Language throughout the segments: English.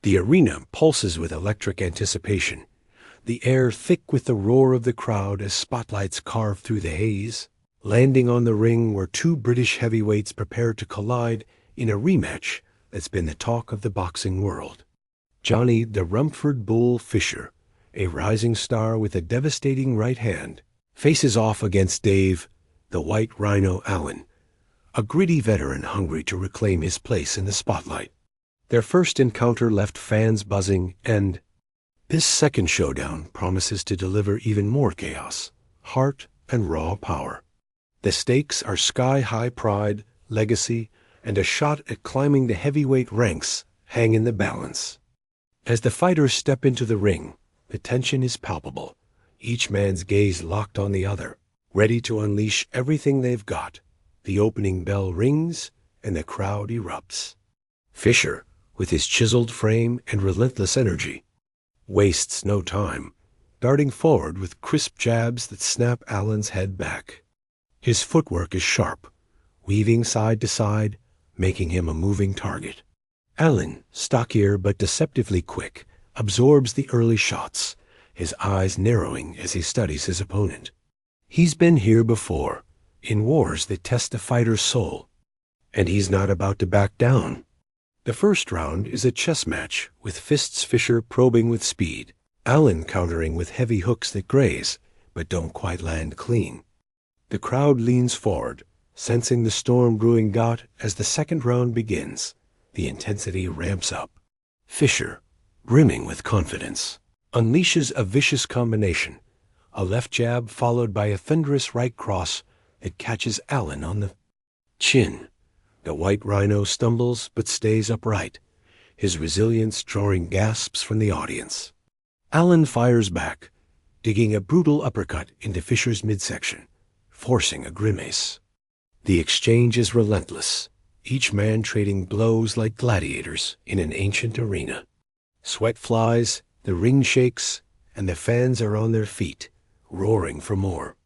The arena pulses with electric anticipation, the air thick with the roar of the crowd as spotlights carve through the haze, landing on the ring where two British heavyweights prepare to collide in a rematch that's been the talk of the boxing world. Johnny the Rumford Bull Fisher, a rising star with a devastating right hand, faces off against Dave the White Rhino Allen, a gritty veteran hungry to reclaim his place in the spotlight. Their first encounter left fans buzzing, and this second showdown promises to deliver even more chaos, heart, and raw power. The stakes are sky-high pride, legacy, and a shot at climbing the heavyweight ranks hang in the balance. As the fighters step into the ring, the tension is palpable, each man's gaze locked on the other, ready to unleash everything they've got. The opening bell rings, and the crowd erupts. Fisher, with his chiseled frame and relentless energy, wastes no time, darting forward with crisp jabs that snap Allen's head back. His footwork is sharp, weaving side to side, making him a moving target. Allen, stockier but deceptively quick, absorbs the early shots, his eyes narrowing as he studies his opponent. He's been here before, in wars that test a fighter's soul, and he's not about to back down. The first round is a chess match, with fists Fisher probing with speed, Allen countering with heavy hooks that graze, but don't quite land clean. The crowd leans forward, sensing the storm brewing. As the second round begins, the intensity ramps up. Fisher, brimming with confidence, unleashes a vicious combination, a left jab followed by a thunderous right cross that catches Allen on the chin. The White Rhino stumbles but stays upright, his resilience drawing gasps from the audience. Allen fires back, digging a brutal uppercut into Fisher's midsection, forcing a grimace. The exchange is relentless, each man trading blows like gladiators in an ancient arena. Sweat flies, the ring shakes, and the fans are on their feet, roaring for more.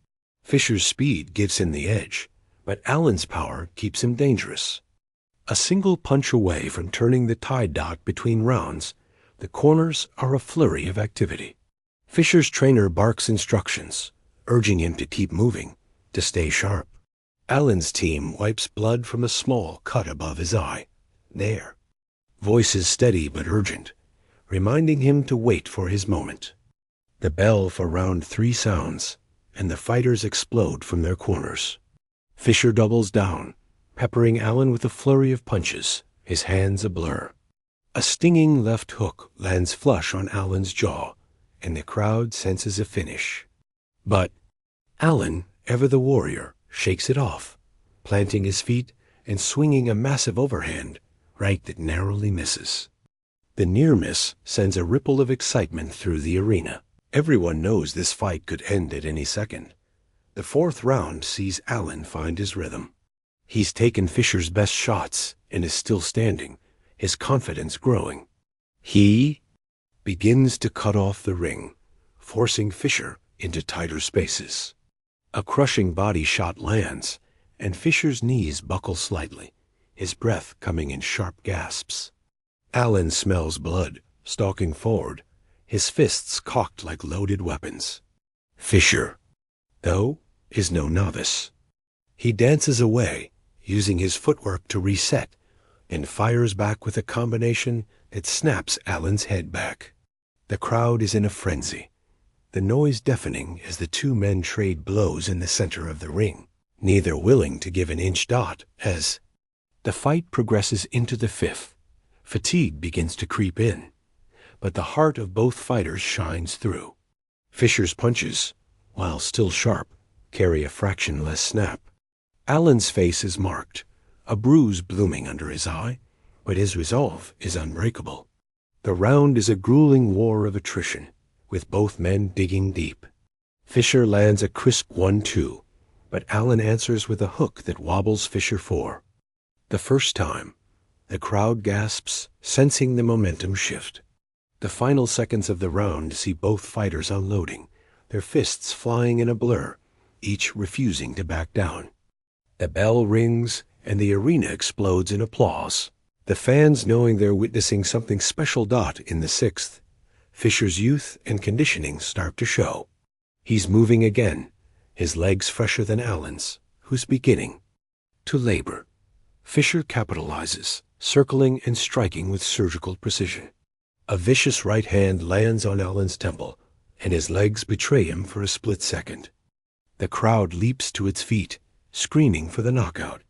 Fisher's speed gives him the edge, but Allen's power keeps him dangerous. A single punch away from turning the tide between rounds, the corners are a flurry of activity. Fisher's trainer barks instructions, urging him to keep moving, to stay sharp. Allen's team wipes blood from a small cut above his eye. There. Voices steady but urgent, reminding him to wait for his moment. The bell for round 3 sounds, and the fighters explode from their corners. Fisher doubles down, peppering Allen with a flurry of punches, his hands a blur. A stinging left hook lands flush on Allen's jaw, and the crowd senses a finish. But Allen, ever the warrior, shakes it off, planting his feet and swinging a massive overhand right that narrowly misses. The near miss sends a ripple of excitement through the arena. Everyone knows this fight could end at any second. The 4th round sees Allen find his rhythm. He's taken Fisher's best shots and is still standing, his confidence growing. He begins to cut off the ring, forcing Fisher into tighter spaces. A crushing body shot lands, and Fisher's knees buckle slightly, his breath coming in sharp gasps. Allen smells blood, stalking forward, his fists cocked like loaded weapons. Fisher, though, is no novice. He dances away, using his footwork to reset, and fires back with a combination that snaps Allen's head back. The crowd is in a frenzy, the noise deafening as the two men trade blows in the center of the ring, neither willing to give an inch as the fight progresses into the 5th. Fatigue begins to creep in, but the heart of both fighters shines through. Fisher's punches, while still sharp, carry a fraction less snap. Allen's face is marked, a bruise blooming under his eye, but his resolve is unbreakable. The round is a grueling war of attrition, with both men digging deep. Fisher lands a crisp 1-2, but Allen answers with a hook that wobbles Fisher 4. The first time, the crowd gasps, sensing the momentum shift. The final seconds of the round see both fighters unloading, their fists flying in a blur, each refusing to back down. The bell rings, and the arena explodes in applause. The fans knowing they're witnessing something special. In the sixth, Fisher's youth and conditioning start to show. He's moving again, his legs fresher than Allen's, who's beginning to labor. Fisher capitalizes, circling and striking with surgical precision. A vicious right hand lands on Allen's temple, and his legs betray him for a split second. The crowd leaps to its feet, screaming for the knockout.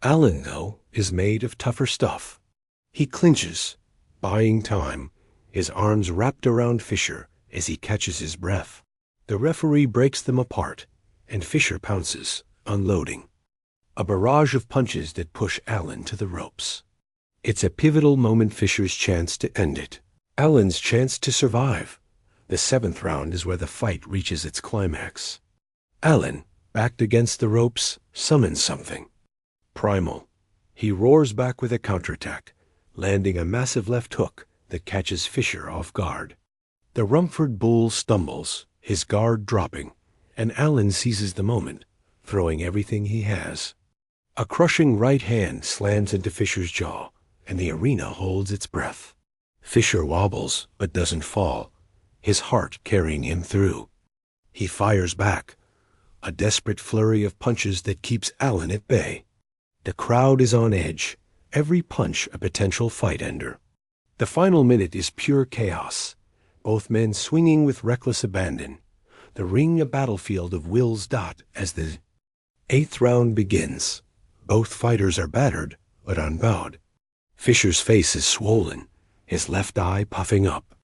Allen, though, is made of tougher stuff. He clinches, buying time, his arms wrapped around Fisher as he catches his breath. The referee breaks them apart, and Fisher pounces, unloading. A barrage of punches that push Allen to the ropes. It's a pivotal moment, Fisher's chance to end it, Allen's chance to survive. The seventh round is where the fight reaches its climax. Allen, backed against the ropes, summons something primal. He roars back with a counterattack, landing a massive left hook that catches Fisher off guard. The Rumford Bull stumbles, his guard dropping, and Allen seizes the moment, throwing everything he has. A crushing right hand slams into Fisher's jaw, and the arena holds its breath. Fisher wobbles, but doesn't fall, his heart carrying him through. He fires back, a desperate flurry of punches that keeps Allen at bay. The crowd is on edge, every punch a potential fight ender. The final minute is pure chaos, both men swinging with reckless abandon, the ring a battlefield of wills. As the eighth round begins, both fighters are battered but unbowed. Fisher's face is swollen, his left eye puffing up.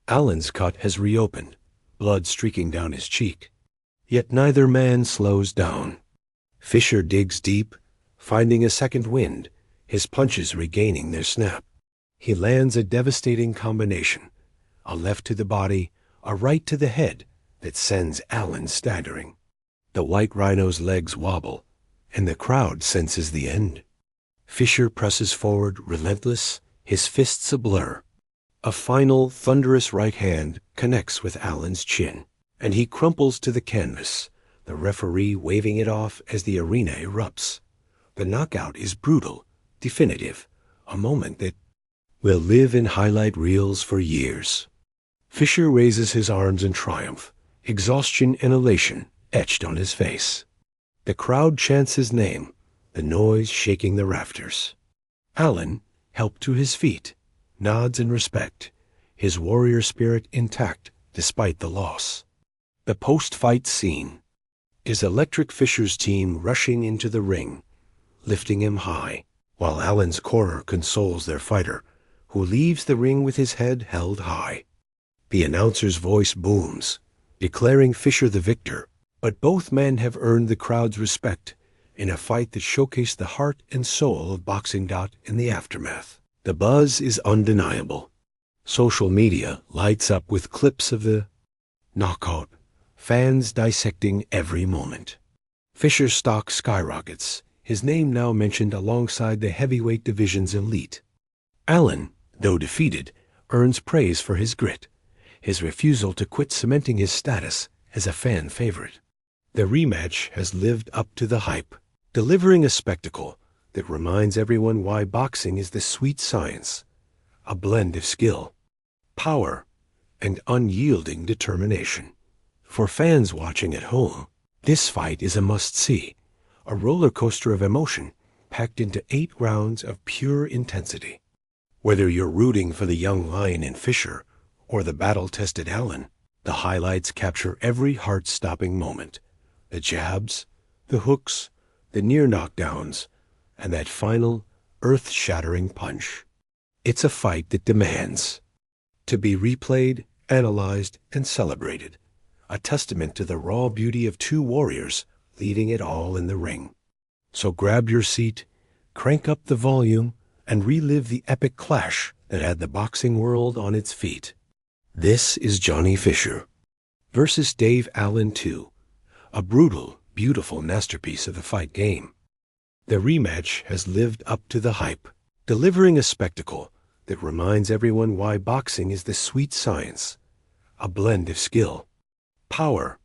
Allen's cut has reopened, blood streaking down his cheek. Yet neither man slows down. Fisher digs deep, finding a second wind, his punches regaining their snap. He lands a devastating combination, a left to the body, a right to the head that sends Allen staggering. The White Rhino's legs wobble, and the crowd senses the end. Fisher presses forward, relentless, his fists a blur. A final, thunderous right hand connects with Allen's chin, and he crumples to the canvas, the referee waving it off as the arena erupts. The knockout is brutal, definitive, a moment that will live in highlight reels for years. Fisher raises his arms in triumph, exhaustion and elation etched on his face. The crowd chants his name, the noise shaking the rafters. Allen, helped to his feet, nods in respect, his warrior spirit intact despite the loss. The post-fight scene is electric. Fisher's team rushing into the ring, lifting him high, while Allen's corner consoles their fighter, who leaves the ring with his head held high. The announcer's voice booms, declaring Fisher the victor, but both men have earned the crowd's respect in a fight that showcased the heart and soul of boxing. In the aftermath, the buzz is undeniable. Social media lights up with clips of the knockout, fans dissecting every moment. Fisher's stock skyrockets, his name now mentioned alongside the heavyweight division's elite. Allen, though defeated, earns praise for his grit, his refusal to quit cementing his status as a fan favorite. The rematch has lived up to the hype, delivering a spectacle that reminds everyone why boxing is the sweet science, a blend of skill, power, and unyielding determination. For fans watching at home, this fight is a must-see, a roller coaster of emotion packed into 8 rounds of pure intensity. Whether you're rooting for the young lion in Fisher or the battle-tested Allen, the highlights capture every heart-stopping moment. The jabs, the hooks, the near knockdowns, and that final, earth-shattering punch. It's a fight that demands to be replayed, analyzed, and celebrated, a testament to the raw beauty of 2 warriors leaving it all in the ring. So grab your seat, crank up the volume, and relive the epic clash that had the boxing world on its feet. This is Johnny Fisher versus Dave Allen 2, a brutal, beautiful masterpiece of the fight game. The rematch has lived up to the hype, delivering a spectacle that reminds everyone why boxing is the sweet science, a blend of skill, power,